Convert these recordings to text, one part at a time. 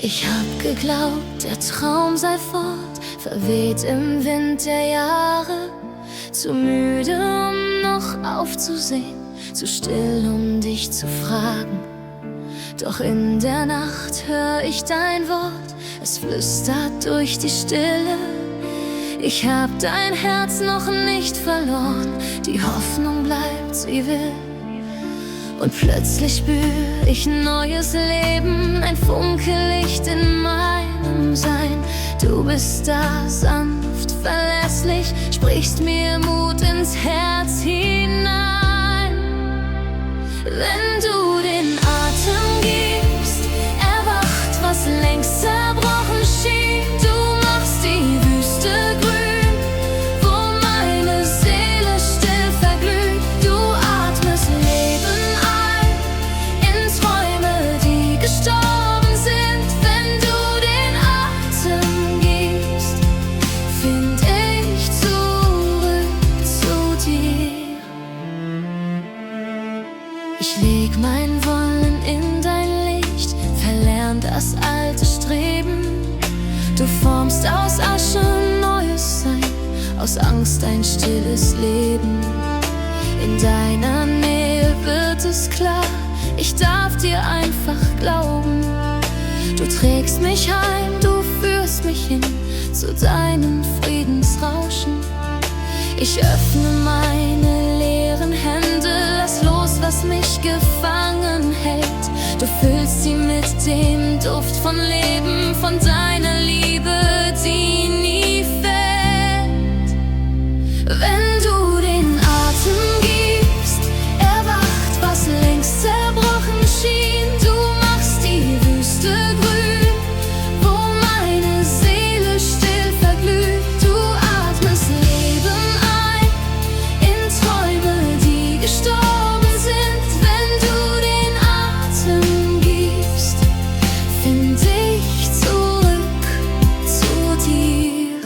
Ich hab geglaubt, der Traum sei fort, verweht im Wind der Jahre. Zu müde, um noch aufzusehen, zu still, um dich zu fragen. Doch in der Nacht hör ich dein Wort, es flüstert durch die Stille. Ich hab dein Herz noch nicht verloren, die Hoffnung bleibt, sie will. Und plötzlich spür ich neues Leben, ein Funke Licht in meinem Sein. Du bist da, sanft, verlässlich, sprichst mir Mut ins Herz hinein. Wenn du den Atem gibst, erwacht, was längst zerbrochen schien. Du machst die Wüste grün, wo meine Seele still verglüht. Du atmest Leben ein in Träume, die gestorben sind. Wenn du den Atem gibst, find ich zurück zu dir. Ich leg mein Wollen in dein Licht, verlern das alte Streben. Du formst aus Asche neues Sein, aus Angst ein stilles Leben. In deiner Nähe wird es klar, ich darf dir einfach glauben. Du trägst mich heim, du führst mich hin zu deinem Friedensrauschen. Ich öffne meine leeren Hände, lass los, was mich gefangen hält. Du füllst sie mit dem Duft von Leben, von deiner Liebe, die nie fällt. Wenn du den Atem gibst, erwacht, was längst zerbrochen schien. Du machst die Wüste grün, wo meine Seele still verglüht. Du atmest Leben ein in Träume, die gestorben sind. Wenn du den Atem gibst, find ich zurück zu dir.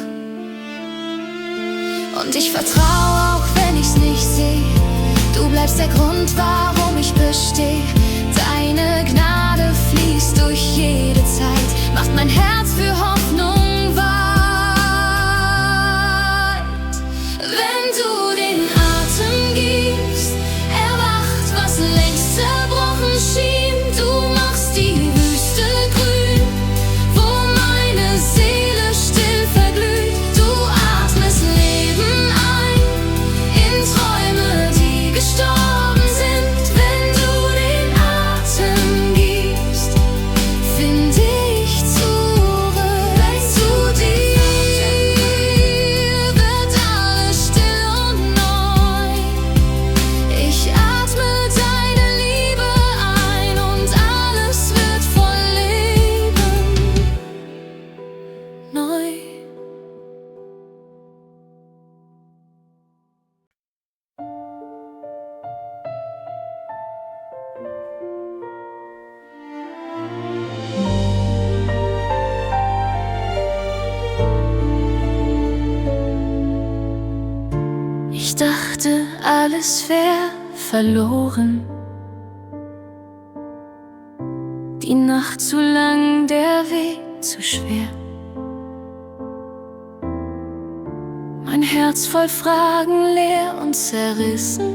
Und ich vertraue, auch wenn ich's nicht seh. Du bleibst der Grund, warum ich besteh. Deine Gnade fließt durch jede Zeit, macht mein Herz für Hoffnung weit. Wenn du den Atem gibst, erwacht, was längst zerbrochen schien. Du machst die Wüste grün, wo meine Seele still verglüht. Du atmest Leben ein in Träume, die gestorben sind. Wenn du den Atem gibst, find ich zurück zu dir. Wird alles still und neu. Ich atme deine Liebe ein und alles wird voll Leben neu. Ich dachte, alles wär verloren. Die Nacht zu lang, der Weg zu schwer. Mein Herz voll Fragen, leer und zerrissen.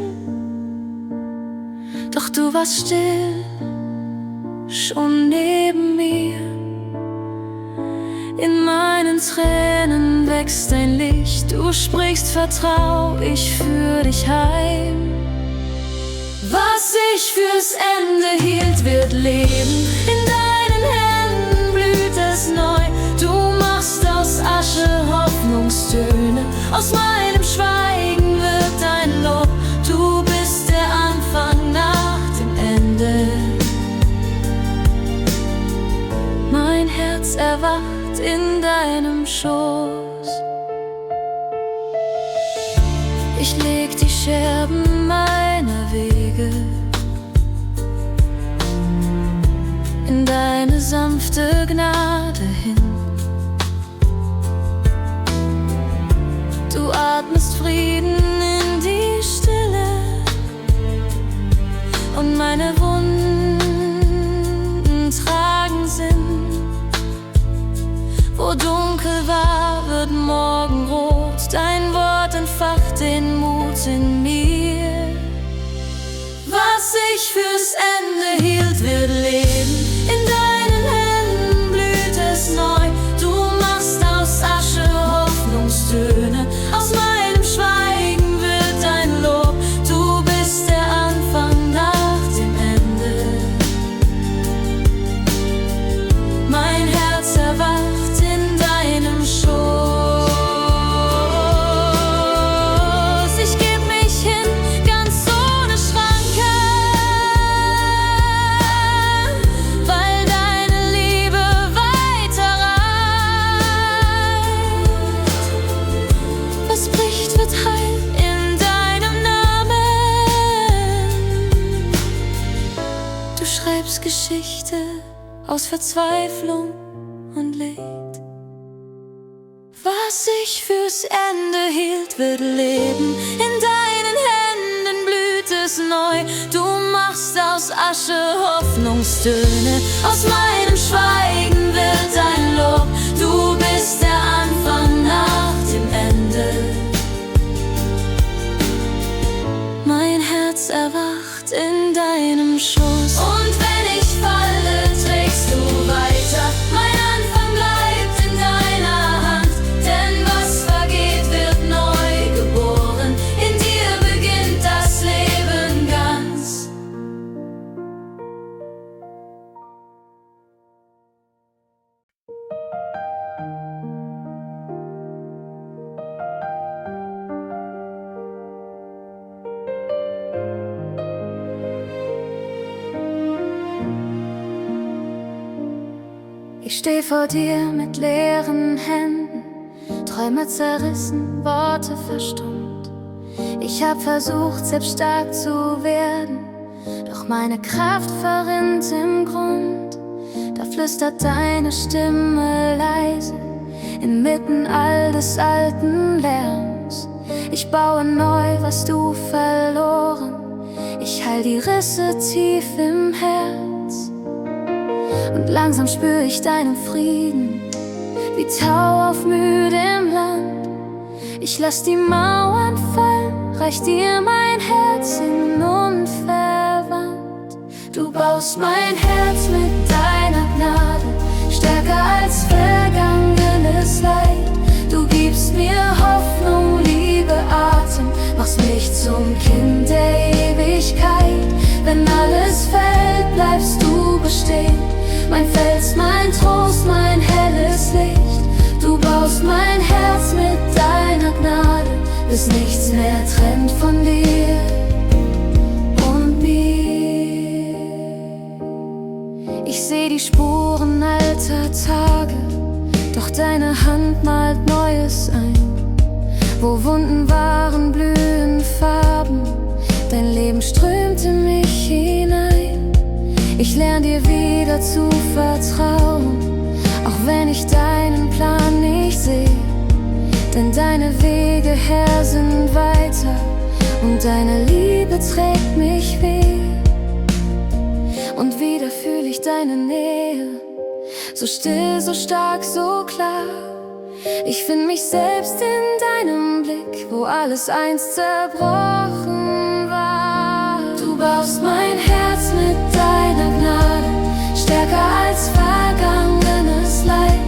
Doch du warst still, schon neben mir. In meinen Tränen wächst dein Licht. Du sprichst, vertrau, ich führ dich heim. Was ich fürs Ende hielt, wird leben. In deinen Händen blüht es neu. Du machst aus Asche Hoffnungstöne. Aus meinem Schweigen wird dein Lob. Du bist der Anfang nach dem Ende. Mein Herz erwacht in deinem Schoß. Ich leg die Scherben meiner Wege in deine sanfte Gnade hin. Du atmest Frieden in die Stille und meine Wunden tragen Sinn. dunkel war, wird morgen rot. Dein Wort entfacht den Mut in mir. Was ich fürs Ende hielt, wird leben. In deinen Händen blüht es neu. Du machst aus Asche Hoffnungstöne. Aus meinem Schweigen wird dein Lob. Du bist der Anfang nach dem Ende. Mein Herz erwacht in deinem Schoß. Ich geb mich hin, ganz ohne Schranke, weil deine Liebe weiter reicht. Was bricht, wird heil in deinem Namen. Du schreibst Geschichte aus Verzweiflung und Leid. Was ich fürs Ende hielt, wird leben. In deinen Händen blüht es neu. Du machst aus Asche Hoffnungstöne. Aus meinem Schweigen wird dein Lob. Du bist der Anfang nach dem Ende. Mein Herz erwacht in deinem Schoß. Und wenn ich falle, trägst du weiter. Mein Anfang bleibt in deiner Hand. Denn was vergeht, wird neu geboren. In dir beginnt das Leben ganz. Ich steh vor dir mit leeren Händen, Träume zerrissen, Worte verstummt. Ich hab versucht, selbst stark zu werden, doch meine Kraft verrinnt im Grund. Da flüstert deine Stimme leise, inmitten all des alten Lärms. Ich baue neu, was du verloren. Ich heil die Risse tief im Herz. Und langsam spür ich deinen Frieden, wie Tau auf müdem Land. Ich lass die Mauern fallen, reich dir mein Herz hin unverwandt. Du baust mein Herz mit deiner Gnade, stärker als vergangenes Leid. Du gibst mir Hoffnung, Liebe, Atem, machst mich zum Kind der Ewigkeit. Wenn alles fällt, bleibst du bestehen. Mein Fels, mein Trost, mein helles Licht. Du baust mein Herz mit deiner Gnade, bis nichts mehr trennt von dir und mir. Ich seh die Spuren alter Tage, doch deine Hand malt Neues ein. Wo Wunden waren, blühen Farben. Dein Leben strömt in mich hinein. Ich lern dir wieder zu vertrauen, auch wenn ich deinen Plan nicht sehe. Denn deine Wege, Herr, sind weiter und deine Liebe trägt mich weh. Und wieder fühl ich deine Nähe, so still, so stark, so klar. Ich find mich selbst in deinem Blick, wo alles einst zerbrochen war. Du baust mein Herz mit deiner Gnade, stärker als vergangenes Leid.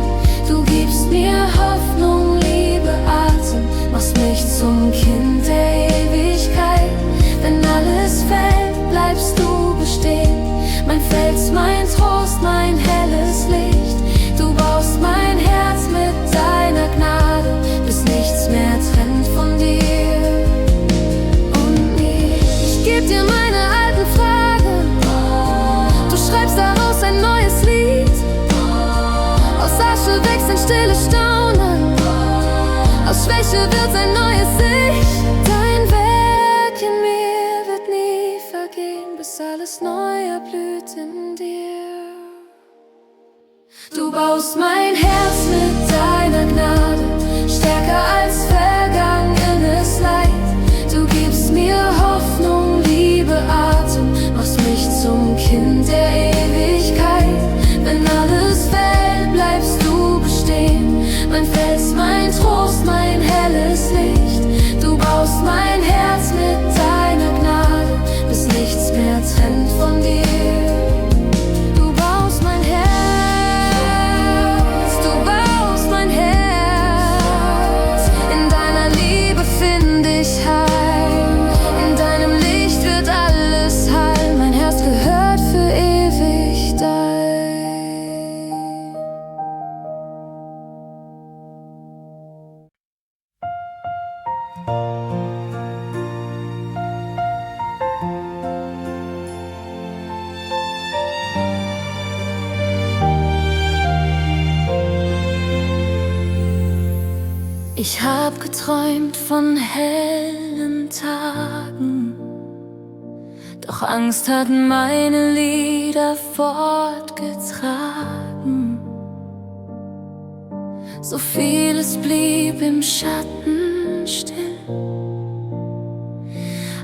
Du gibst mir Hoffnung, Liebe, Atem, machst mich zum Kind der Ewigkeit. Wenn alles fällt, bleibst du bestehen. Mein Fels, mein Trost, mein helles Licht. Du baust mein Herz mit deiner Gnade, bis nichts mehr trennt von dir und mir. Ich geb dir meine alten Fragen, du schreibst daraus ein neues Lied. Aus Asche wächst ein stilles Staunen, aus Schwäche wird ein neues Ich. Dein Werk in mir wird nie vergehen, bis alles neu erblüht in dir. Du baust mein Herz mit deiner Gnade, stärker als vergangenes Leid. Du gibst mir Hoffnung, Liebe, Atem, machst mich zum Kind der Ewigkeit. Wenn alles fällt, bleibst du bestehen. mein Trost, mein helles Licht. Du baust mein Herz mit deiner Gnade, bis nichts mehr trennt von dir. Du baust mein Herz, du baust mein Herz. In deiner Liebe find ich Heil, in deinem Licht wird alles heil. Mein Herz gehört für ewig dein. Ich hab geträumt von hellen Tagen, doch Angst hat meine Lieder fortgetragen. So vieles blieb im Schatten still,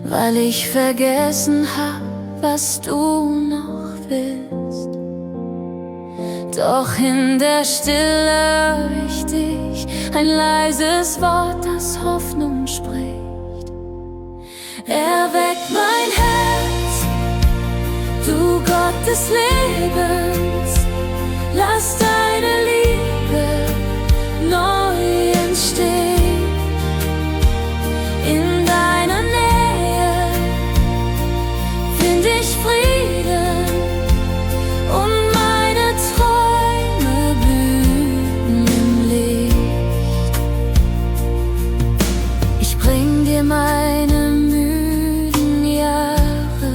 weil ich vergessen hab, was du noch willst. Doch in der Stille hör ich dich, ein leises Wort, das Hoffnung spricht. Erweck mein Herz, du Gott des Lebens, lass deine Liebe neu entstehen. In deiner Nähe find ich Frieden und meine Träume blühen im Licht. Ich bring dir meine müden Jahre,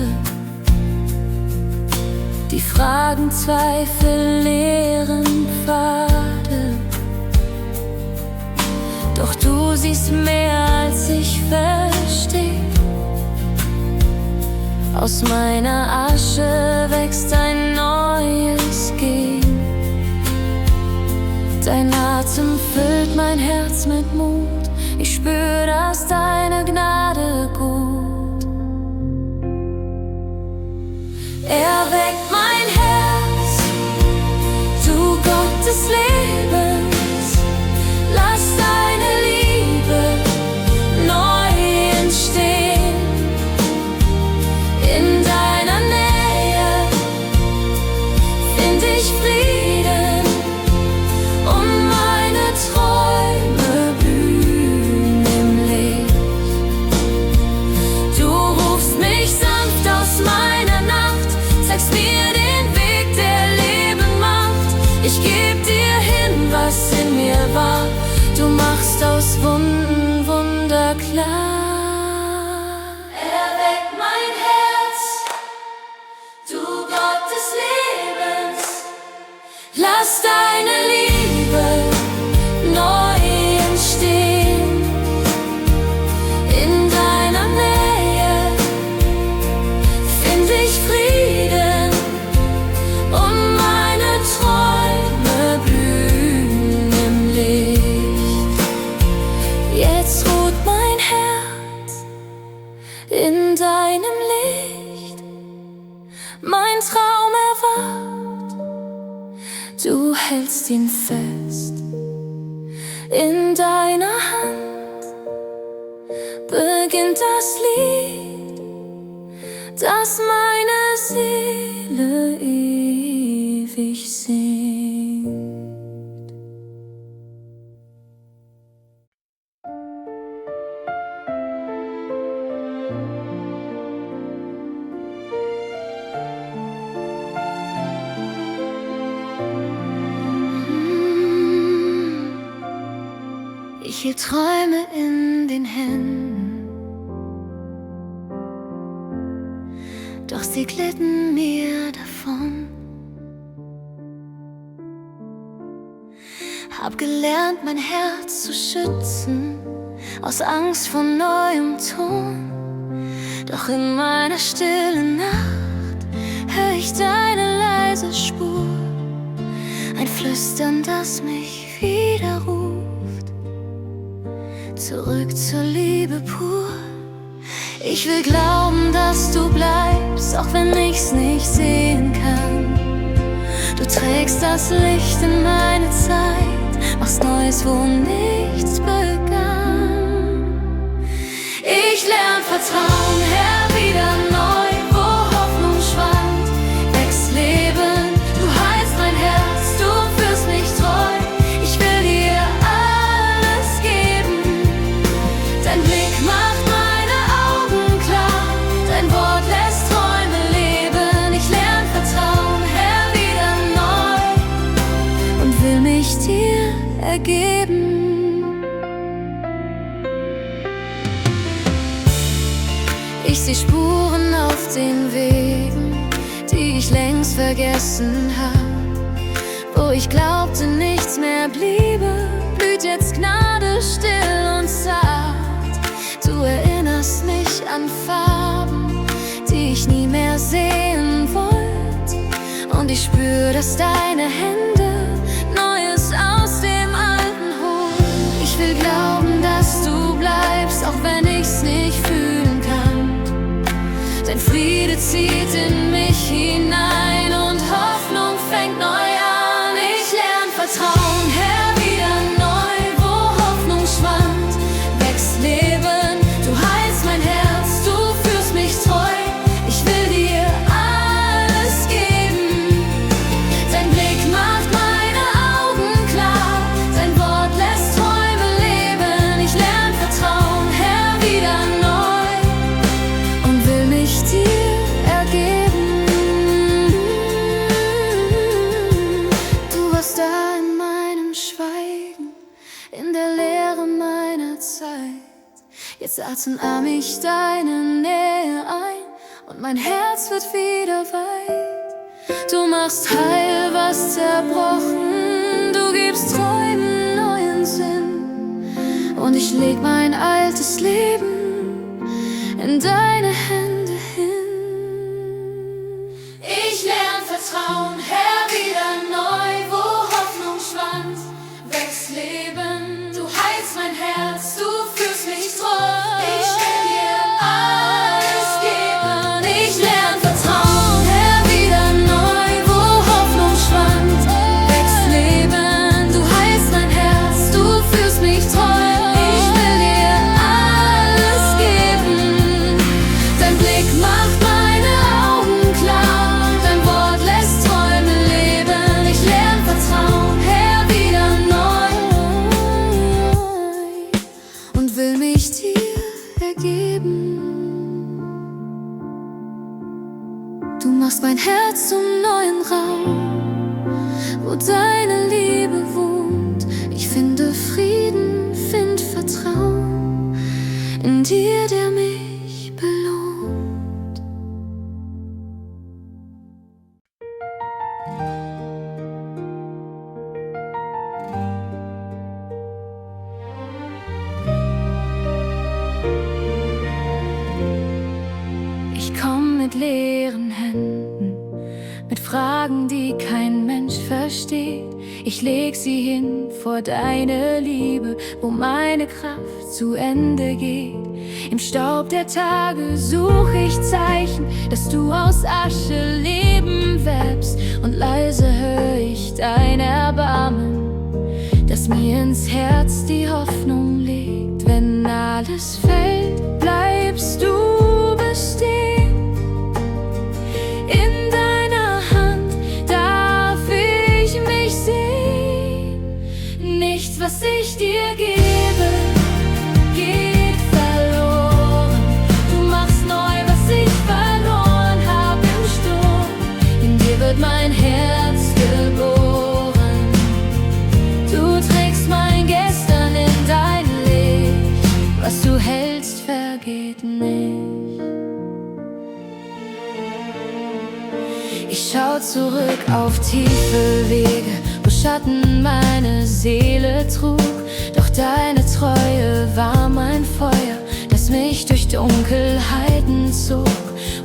die Fragen, Zweifel, leeren Pfade. Doch du siehst mehr, als ich versteh. Aus meiner Asche wächst ein neues Gen. Dein Atem füllt mein Herz mit Mut. Ich spür, dass deine Gnade gut. Erweck mein Herz, du Gott des Lebens, lass deine Liebe neu entstehen. In deiner Nähe find ich Frieden und meine Träume blühen im Licht. Du rufst mich sanft aus meiner Nacht, zeigst mir den Weg, der Leben macht. Ich geb dir hin, was in mir war. Du machst aus Wunden Wunder klar. Erweck mein Herz, du Gott des Lebens, lass deine Liebe neu entstehen. In deiner Nähe find ich Frieden und meine Träume blühen im Licht. Jetzt ruht mein Herz in deinem Licht, mein Traum erwacht, du hältst ihn fest. In deiner Hand beginnt das Lied, das meine Seele ewig singt. Ich hielt Träume in den Händen, doch sie glitten mir davon. Hab gelernt, mein Herz zu schützen, aus Angst vor neuem Ton. Doch in meiner stillen Nacht hör ich deine leise Spur, ein Flüstern, das mich wieder ruft. Zurück zur Liebe pur. Ich will glauben, dass du bleibst, auch wenn ich's nicht sehen kann. Du trägst das Licht in meine Zeit, machst Neues, wo nicht nichts begann. Ich lerne Vertrauen, Herr, wieder neu, wo Hoffnung schwand. Wächst Leben, du heilst mein Herz, du führst mich treu. Ich will dir alles geben, dein Blick macht meine Augen klar, dein Wort lässt Träume leben. Ich lerne Vertrauen, Herr, wieder neu und will mich dir ergeben. Ich seh Spuren auf den Wegen, die ich längst vergessen hab. Wo ich glaubte, nichts mehr bliebe, blüht jetzt Gnade still und zart. Du erinnerst mich an Farben, die ich nie mehr sehen wollte. Und ich spür, dass deine Hände Neues aus dem Alten holen. Ich will glauben, dass du bleibst, auch wenn ich's nicht fühlen kann. Dein Friede zieht in mich hinein und Hoffnung fängt neu an. Ich lerne Vertrauen, Herr, wieder neu, wo Hoffnung schwand. Wächst Leben, du heilst mein Herz, du führst mich treu. Ich will dir alles geben, dein Blick macht meine Augen klar, dein Wort lässt Träume leben. Ich lerne Vertrauen, Herr, wieder neu und will mich dir ergeben. Du warst da in meinem Schweigen, in der Leere meiner Zeit. Jetzt atme ich deine Nähe ein und mein Herz wird wieder weit. Du machst heil, was zerbrochen, du gibst Träumen neuen Sinn. Und ich leg mein altes Leben in deine Hände hin. Ich lerne Vertrauen, Herr, wieder neu, wo Hoffnung schwand. Wächst Leben, du heilst mein Herz, du führst mich treu. Ich will dir alles geben. Ich lerne Vertrauen, Herr, wieder neu, wo Hoffnung schwand. Wächst Leben, du heilst mein Herz, du führst mich treu. Ich will dir alles geben, dein Blick macht meine Augen klar, dein Wort lässt Träume leben. Ich lerne Vertrauen, Herr, wieder neu und will mich dir ergeben. Du machst mein Herz zum neuen Raum, wo deine Liebe wohnt. Ich finde Frieden, find Vertrauen in dir, der mich belohnt. Ich komm mit leeren Händen, mit Fragen, die kein Mensch versteht. Ich leg sie hin vor deine Liebe, wo meine Kraft zu Ende geht. Im Staub der Tage such ich Zeichen, dass du aus Asche Leben webst. Und leise hör ich dein Erbarmen, das mir ins Herz die Hoffnung legt. Wenn alles fällt, bleibst du bestehen. In deiner Hand darf ich mich sehen. Nichts, was ich dir gebe, geht verloren. Du machst neu, was ich verloren hab im Sturm. In dir wird mein Herz geboren. Du trägst mein Gestern in dein Licht. Was du hältst, vergeht nicht. Ich schau zurück auf tiefe Wege, wo Schatten meine Seele trug. Doch deine Treue war mein Feuer, das mich durch Dunkelheiten zog.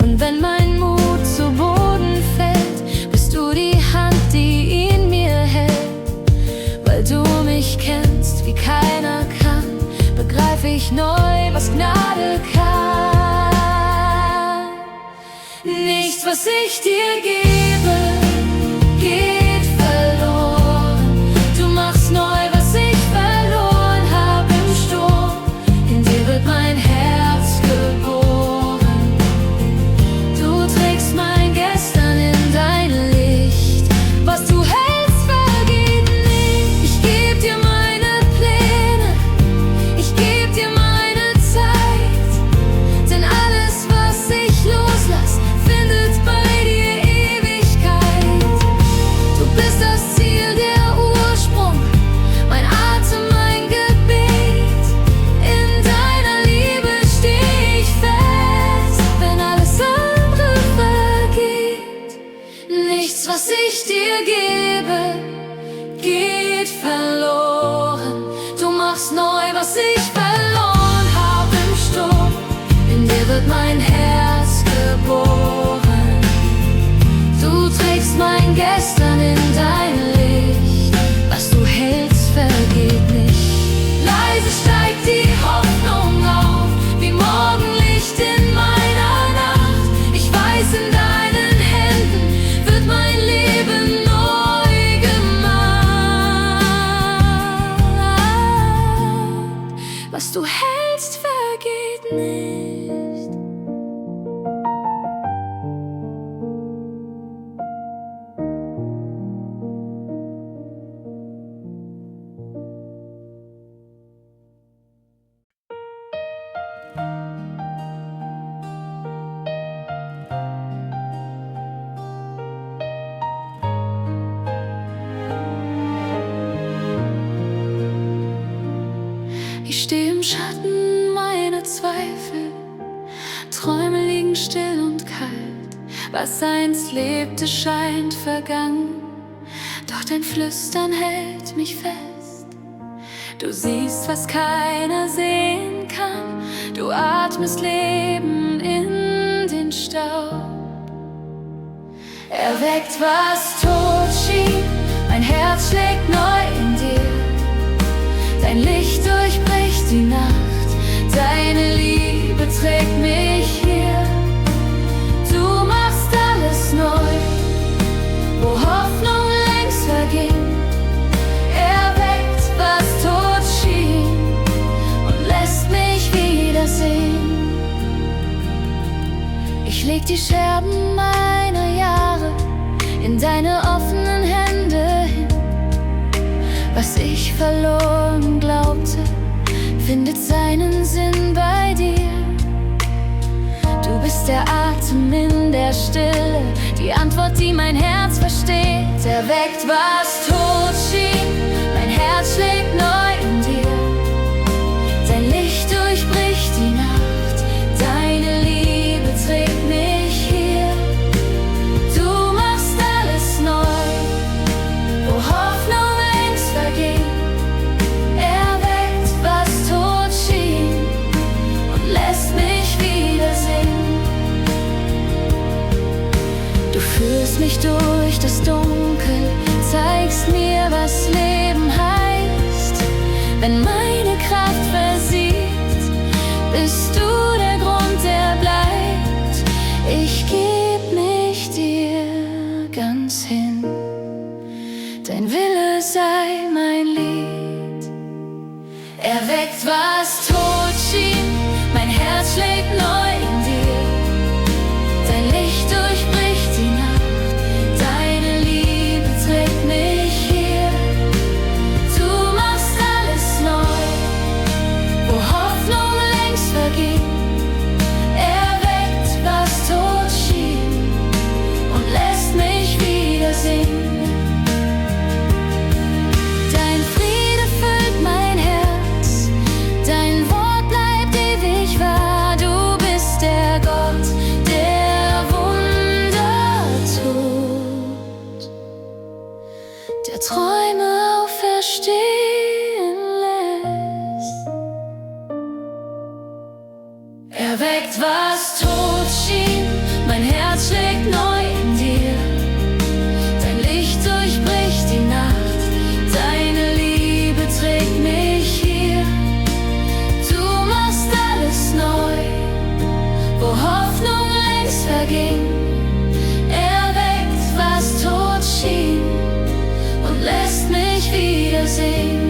Und wenn mein Mut zu Boden fällt, bist du die Hand, die ihn mir hält. Weil du mich kennst, wie keiner kann, begreif ich neu, was Gnade kann. Nichts, was ich dir gebe, geht verloren. Du machst neu, was ich verloren was ich verloren hab im Sturm. In dir wird mein Herz geboren. Du trägst mein Gestern in dein Licht. Was du hältst, vergeht nicht. Leise steigt die Hoffnung auf, wie Morgenlicht in meiner Nacht. Ich weiß, in deinen Händen wird mein Leben neu gemacht. Was du hältst, vergeht nicht. Ich stehe im Schatten meiner Zweifel, Träume liegen still und kalt. Was einst lebte, scheint vergangen, doch dein Flüstern hält mich fest. Du siehst, was keiner sehen kann, du atmest Leben in den Staub. Erweckt, was tot schien, mein Herz schlägt neu in dir. Dein Licht durchbricht die Nacht, deine Liebe trägt mich hier. Du machst alles neu, wo Hoffnung längst verging. Erweckt, was tot schien und lässt mich wieder sehen. Ich leg die Scherben meiner Jahre in deine offenen Hände hin. Was ich verloren glaubte, findet seinen Sinn bei dir. Du bist der Atem in der Stille, die Antwort, die mein Herz versteht. Erweckt, was tot schien, mein Herz schlägt neu in dir. Dein Licht durchbricht die Nacht, deine Liebe trägt mich hier. Du machst alles neu, wo Hoffnung längst verging. Erweckt, was tot schien und lässt mich wiedersehen. Du führst mich durch das Dunkel, zeigst mir, was Leben heißt. Wenn meine Kraft versiegt, bist du der Grund, der bleibt. Ich geb mich dir ganz hin, dein Wille sei mein Lied. Erweckt, was tot schien, mein Herz schlägt neu in dir. Dein Licht durchbricht die Nacht, deine Liebe trägt mich hier. Du machst alles neu, wo Hoffnung längst verging. Erweckt, was tot schien und lässt mich wiedersehen. Dein Friede füllt mein Herz, dein Wort bleibt ewig wahr. Du bist der Gott, der Wunder tut, der Träume auferstehen lässt. Erweckt, was tot schien, mein Herz schlägt neu in dir. Dein Licht durchbricht die Nacht, deine Liebe trägt mich hier. Du machst alles neu, wo Hoffnung längst verging. Erweckt, was tot schien und lässt mich wiedersehen.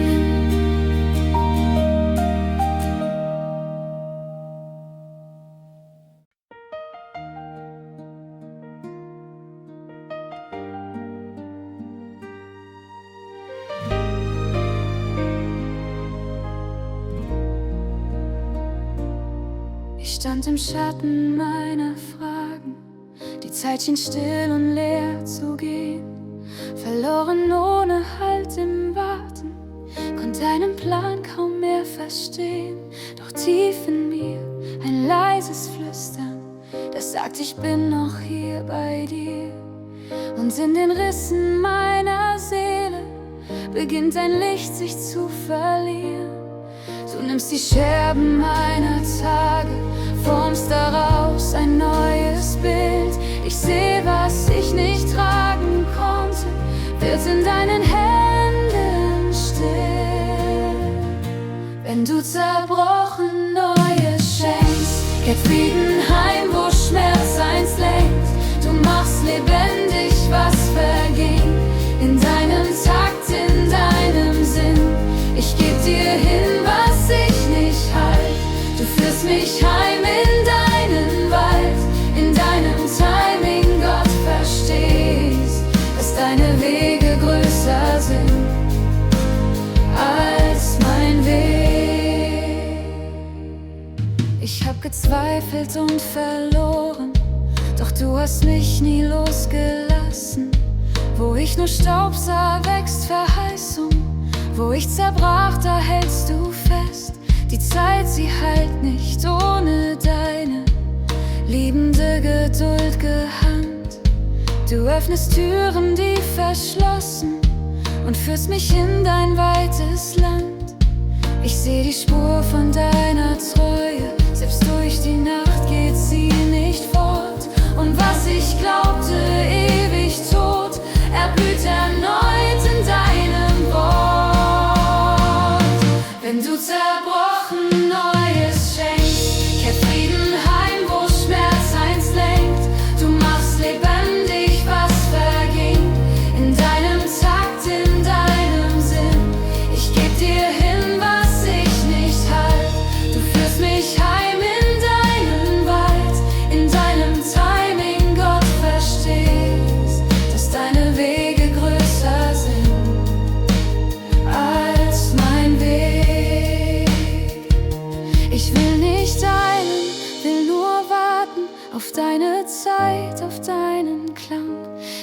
Ich stand im Schatten meiner Fragen, die Zeit schien still und leer zu gehen. Verloren ohne Halt im Warten, konnte deinen Plan kaum mehr verstehen. Doch tief in mir ein leises Flüstern, das sagt, ich bin noch hier bei dir. Und in den Rissen meiner Seele beginnt ein Licht sich zu verlieren. Du nimmst die Scherben meiner Tage, formst daraus ein neues Bild. Ich sehe, was ich nicht tragen konnte, wird in deinen Händen still. Wenn du zerbrochen Neues schenkst, kehrt Frieden heim, wo Schmerz einst lenkt. Du machst lebendig, was verging, in deinem Takt, in deinem Sinn. Ich geb dir hin, was ich nicht halt. Du führst mich heim in deinen Wald, in deinem Timing, Gott, verstehst, dass deine Wege größer sind als mein Weg. Ich hab gezweifelt und verloren, doch du hast mich nie losgelassen. Wo ich nur Staub sah, wächst Verheißung. Wo ich zerbrach, da hältst du fest. Die Zeit, sie heilt nicht ohne deine liebende, geduldige Hand. Du öffnest Türen, die verschlossen, und führst mich in dein weites Land. Ich seh die Spur von deiner Treue, selbst durch die Nacht geht sie nicht fort. Und was ich glaubte, ewig tot, erblüht erneut in deinem Wort. Wenn du zerbrochen Neues schenkst, kehrt Frieden heim, wo Schmerz einst lenkt. Du machst lebendig, was verging, in deinem Takt, in deinem Sinn. Ich geb dir hin, was ich nicht halt. Du führst mich heim in deinen Wald, in deinem Timing, Gott, verstehst, dass deine Wege größer sind als mein Weg. Ich will nicht eilen, will nur warten auf deine Zeit, auf deinen Klang.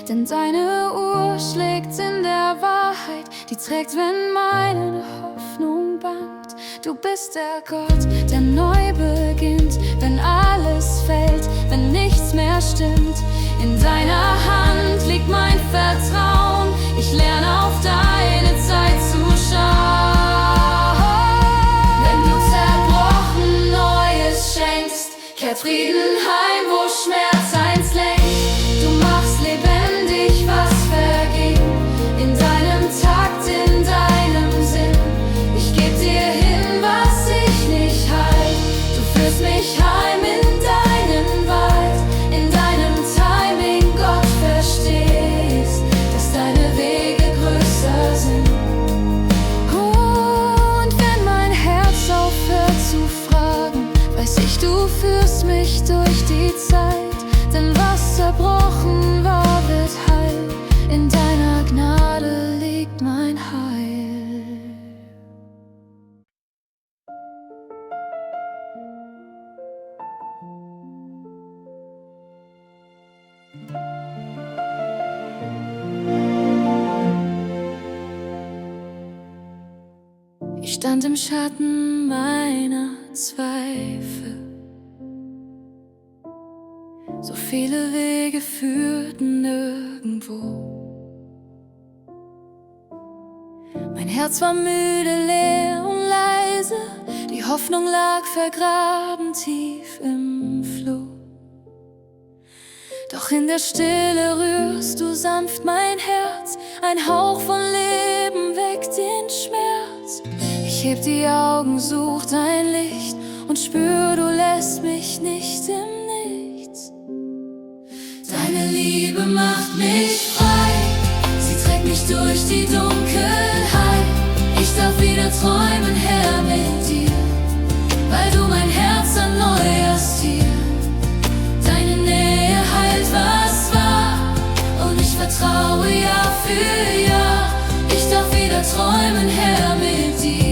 Denn deine Uhr schlägt in der Wahrheit, die trägt, wenn meine Hoffnung bangt. Du bist der Gott, der neu beginnt, wenn alles fällt, wenn nichts mehr stimmt. In deiner Hand liegt mein Vertrauen, ich lerne auf deine Zeit zu schauen. Wenn du zerbrochen Neues schenkst, kehrt Frieden heim, wo Schmerz einst lenkt. Du machst lebendig, was verging, in deinem Takt, in deinem Sinn. Ich geb dir hin, was ich nicht halt. Du führst mich heim in deinen Wald, in deinem Timing, Gott, verstehst, dass deine Wege größer sind. Und wenn mein Herz aufhört zu fragen, weiß ich, du führst mich durch die Zeit. Denn was zerbrochen war, wird heil. In deiner Gnade liegt mein Heil. Ich stand im Schatten meiner Zweifel. So viele Wege führten nirgendwo. Mein Herz war müde, leer und leise. Die Hoffnung lag vergraben tief im Floh. Doch in der Stille rührst du sanft mein Herz. Ein Hauch von Leben weckt den Schmerz. Ich heb die Augen, such dein Licht und spür, du lässt mich nicht im Nichts. Deine Liebe macht mich frei, sie trägt mich durch die Dunkelheit. Ich darf wieder träumen, Herr, mit dir, weil du mein Herz erneuerst hier. Deine Nähe heilt, was war, und ich vertraue Jahr für Jahr. Ich darf wieder träumen, Herr, mit dir.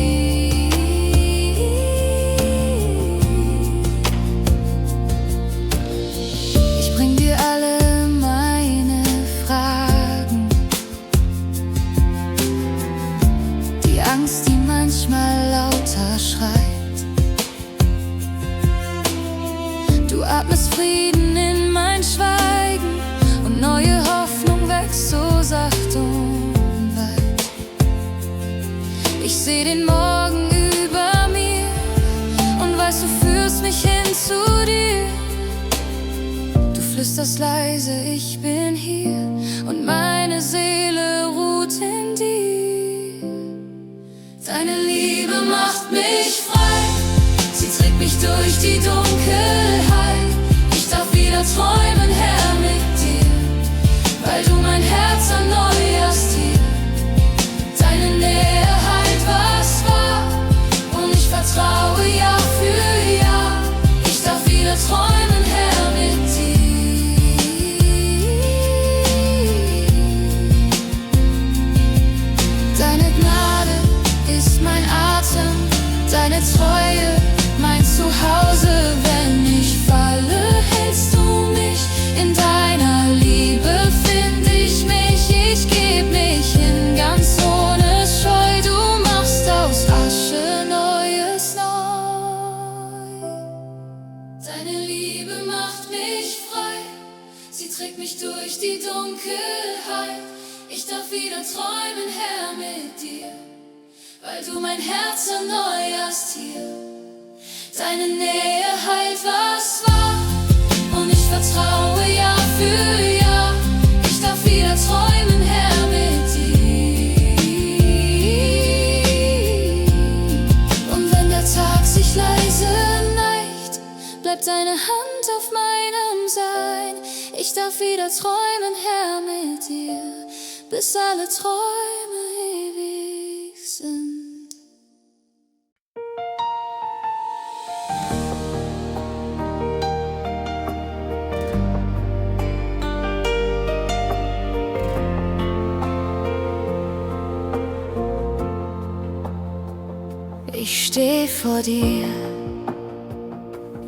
Ich bring dir alle meine Fragen, die Angst, die manchmal lauter schreit. Du atmest Frieden in mein Schweigen und neue Hoffnung wächst so sacht und weit. Ich seh den Morgen über mir, flüsterst leise, ich bin hier und meine Seele ruht in dir. Deine Liebe macht mich frei, sie trägt mich durch die Dunkelheit. Ich darf wieder träumen, Herr, mit dir, weil du mein Herz erneuerst hier. Deine Nähe heilt, was war, und ich vertraue Jahr für Jahr. Ich darf wieder träumen, Herr, mit dir. Deine Gnade ist mein Atem, deine Treue mein Zuhause. Wenn ich falle, hältst du mich, in deiner Liebe find ich mich. Ich geb mich hin, ganz ohne Scheu, du machst aus Asche Neues neu. Deine Liebe macht mich frei, sie trägt mich durch die Dunkelheit. Ich darf wieder träumen, Herr, mit dir, weil du mein Herz erneuerst hier. Deine Nähe heilt, was war, und ich vertraue Jahr für Jahr. Ich darf wieder träumen, Herr, mit dir. Und wenn der Tag sich leise neigt, bleibt deine Hand auf meinem Sein. Ich darf wieder träumen, Herr, mit dir, bis alle Träume ewig sind. Ich steh vor dir,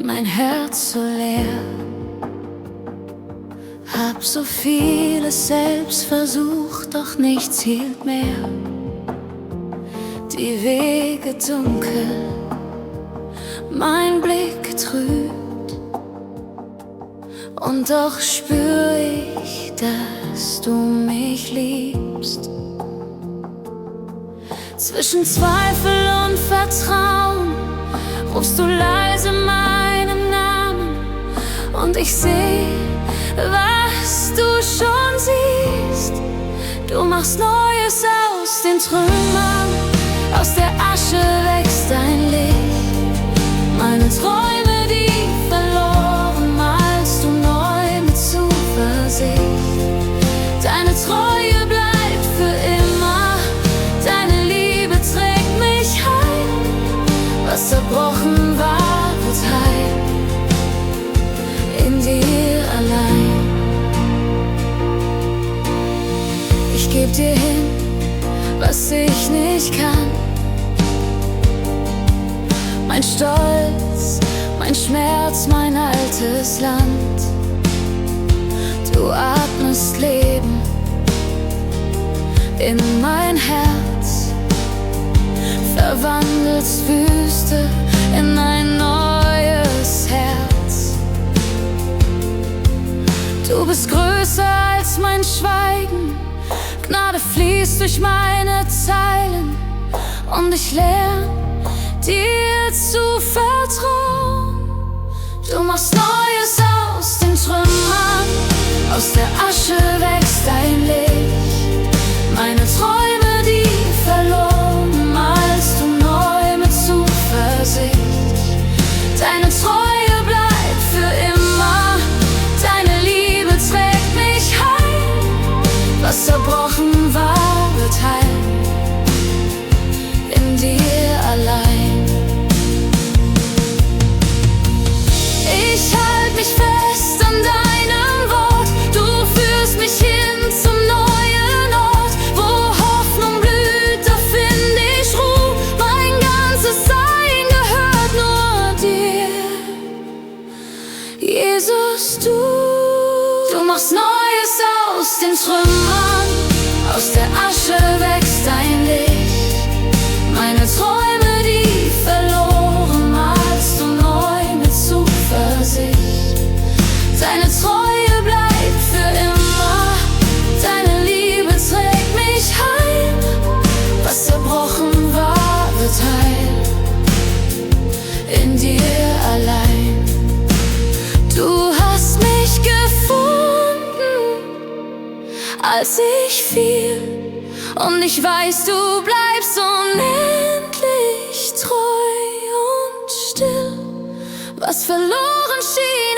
mein Herz so leer, hab so vieles selbst versucht, doch nichts hielt mehr. Die Wege dunkel, mein Blick getrübt, und doch spür ich, dass du mich liebst. Zwischen Zweifel und Vertrauen rufst du leise meinen Namen, und ich seh, was du schon siehst. Du machst Neues aus den Trümmern, aus der Asche wächst dein Licht. Meine Träume, die verloren, malst du neu mit Zuversicht. Deine Treue bleibt für immer, deine Liebe trägt mich heim. Was zerbrochen war, wird heil, in dir allein. Ich geb dir hin, was ich nicht kann. Mein Stolz, mein Schmerz, mein altes Land. Du atmest Leben in mein Herz, verwandelst Wüste in ein neues Herz. Du bist größer als mein Schweigen, Gnade fließt durch meine Zeilen, und ich lerne dir zu vertrauen. Du machst Neues aus den Trümmern, aus der Asche wächst dein Licht. Meine Träume, die verloren, malst du neu mit Zuversicht. Deine Treue bleibt für immer, deine Liebe trägt mich heim. Was zerbrochen war, wird heil, in dir allein. Ich halt mich fest an deinem Wort, du führst mich hin zum neuen Ort. Wo Hoffnung blüht, da find ich Ruhe, mein ganzes Sein gehört nur dir. Jesus, du machst Neues aus den Trümmern, aus der Asche wächst dein Licht. Meine Träume, die verloren, malst du neu mit Zuversicht. Deine Treue bleibt für immer, deine Liebe trägt mich heim. Was zerbrochen war, wird heil, in dir allein. Du hast mich gefunden, als ich fiel. Und ich weiß, du bleibst unendlich treu und still. Was verloren schien,